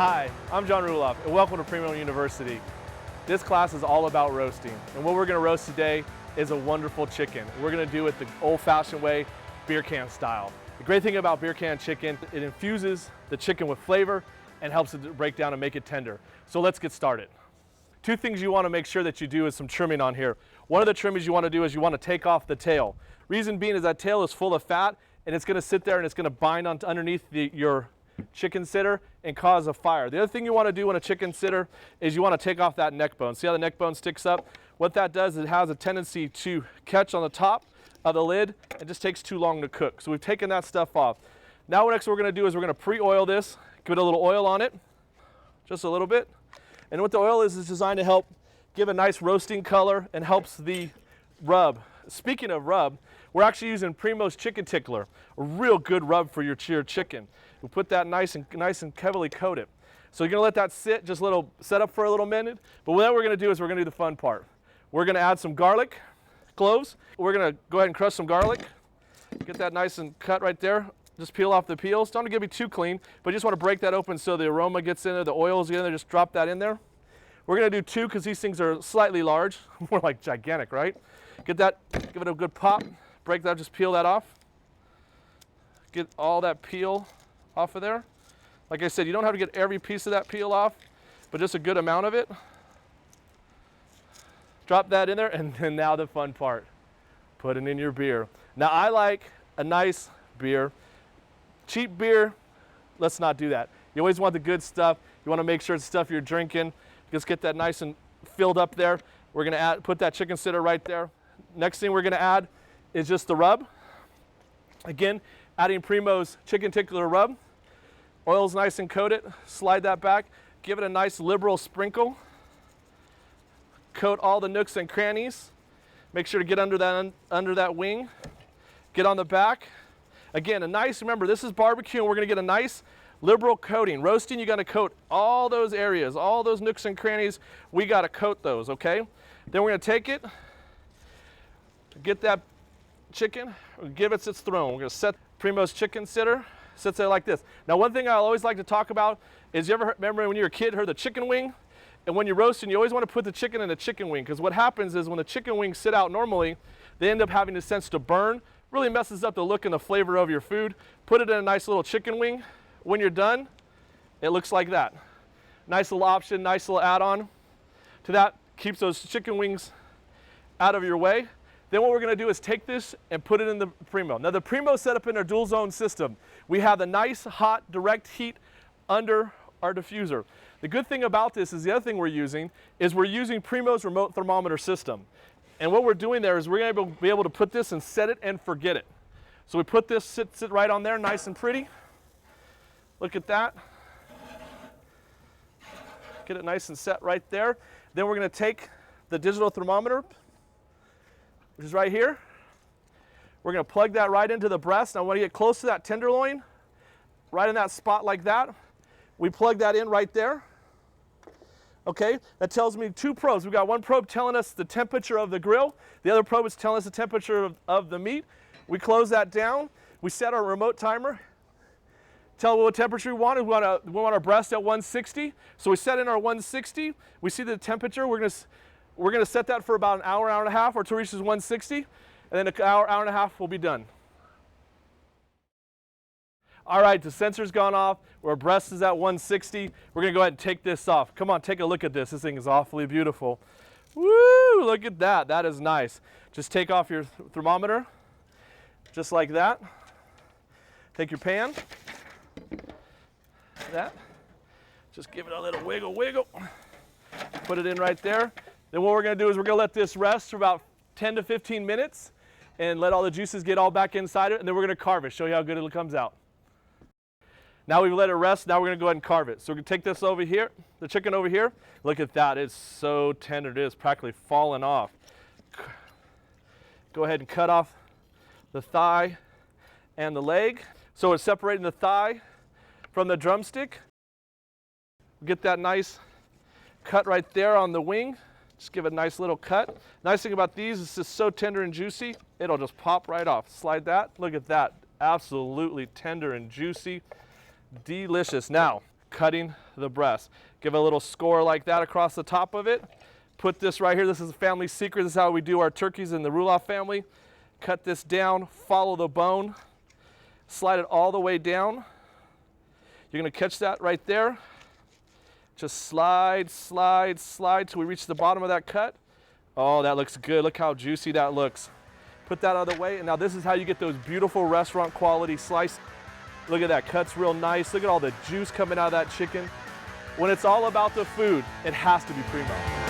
Hi, I'm John Ruloff, and welcome to Primo University. This class is all about roasting, and what we're going to roast today is a wonderful chicken. We're going to do it the old-fashioned way, beer can style. The great thing about beer can chicken, it infuses the chicken with flavor and helps it break down and make it tender. So let's get started. Two things you want to make sure that you do is some trimming on here. One of the trimmings you want to do is you want to take off the tail. Reason being is that tail is full of fat, and it's going to sit there and it's going to bind on underneath your chicken sitter and cause a fire. The other thing you want to do on a chicken sitter is you want to take off that neck bone. See how the neck bone sticks up? What that does is it has a tendency to catch on the top of the lid and just takes too long to cook. So we've taken that stuff off. Now what we're going to do is we're going to pre-oil this, give it a little oil on it, just a little bit. And what the oil is designed to help give a nice roasting color and helps the rub. Speaking of rub, we're actually using Primo's Chicken Tickler, a real good rub for your chicken. We'll put that nice and heavily coated. So you're gonna let that sit, just set up for a little minute. But what we're gonna do is we're gonna do the fun part. We're gonna add some garlic cloves. We're gonna go ahead and crush some garlic. Get that nice and cut right there. Just peel off the peels. Don't get to be too clean, but you just wanna break that open so the aroma gets in there, the oils get in there, just drop that in there. We're gonna do two because these things are slightly large, more like gigantic, right? Get that, give it a good pop. Break that, just peel that off. Get all that peel off of there. Like I said, you don't have to get every piece of that peel off, but just a good amount of it. Drop that in there, and then now the fun part. Put it in your beer. Now I like a nice beer. Cheap beer, let's not do that. You always want the good stuff. You want to make sure it's stuff you're drinking. Just get that nice and filled up there. We're gonna put that chicken sitter right there. Next thing we're gonna add is just the rub. Again, adding Primo's Chicken Tickler rub. Oil's nice and coated. Slide that back. Give it a nice liberal sprinkle. Coat all the nooks and crannies. Make sure to get under that wing. Get on the back. Again, remember this is barbecue and we're gonna get a nice liberal coating. Roasting, you gotta coat all those areas, all those nooks and crannies. We gotta coat those, okay? Then we're gonna take it, get that chicken, give it its throne. We're gonna set Primo's chicken sitter, sits there like this. Now one thing I always like to talk about is you ever remember when you were a kid, heard the chicken wing? And when you're roasting, you always want to put the chicken in a chicken wing because what happens is when the chicken wings sit out normally, they end up having a sense to burn, really messes up the look and the flavor of your food. Put it in a nice little chicken wing. When you're done, it looks like that. Nice little option, nice little add-on to that. Keeps those chicken wings out of your way. Then what we're gonna do is take this and put it in the Primo. Now the Primo is set up in our dual zone system. We have the nice hot direct heat under our diffuser. The good thing about this is the other thing we're using Primo's remote thermometer system. And what we're doing there is we're gonna be able to put this and set it and forget it. So we put this, sit right on there, nice and pretty. Look at that. Get it nice and set right there. Then we're gonna take the digital thermometer, which is right here. We're gonna plug that right into the breast. Now when you get close to that tenderloin, right in that spot like that, we plug that in right there. Okay, that tells me two probes. We've got one probe telling us the temperature of the grill. The other probe is telling us the temperature of the meat. We close that down. We set our remote timer. Tell what temperature we want. We want our breast at 160. So we set in our 160. We see the temperature. We're gonna set that for about an hour, hour and a half, or until it reaches 160, and then an hour, hour and a half will be done. All right, the sensor's gone off. Our breast is at 160. We're gonna go ahead and take this off. Come on, take a look at this. This thing is awfully beautiful. Woo, look at that. That is nice. Just take off your thermometer, just like that. Take your pan, that. Just give it a little wiggle, wiggle. Put it in right there. Then what we're gonna do is we're gonna let this rest for about 10 to 15 minutes and let all the juices get all back inside it, and then we're gonna carve it, show you how good it comes out. Now we've let it rest, now we're gonna go ahead and carve it. So we're gonna take this over here, the chicken over here. Look at that, it's so tender, it is practically falling off. Go ahead and cut off the thigh and the leg. So it's separating the thigh from the drumstick. Get that nice cut right there on the wing. Just give it a nice little cut. Nice thing about these is it's just so tender and juicy, it'll just pop right off. Slide that, look at that. Absolutely tender and juicy. Delicious. Now, cutting the breast. Give a little score like that across the top of it. Put this right here. This is a family secret. This is how we do our turkeys in the Ruloff family. Cut this down, follow the bone, slide it all the way down. You're going to catch that right there. Just slide, slide, slide till we reach the bottom of that cut. Oh, that looks good. Look how juicy that looks. Put that out of the way, and now this is how you get those beautiful restaurant quality slices. Look at that, cuts real nice. Look at all the juice coming out of that chicken. When it's all about the food, it has to be Primo.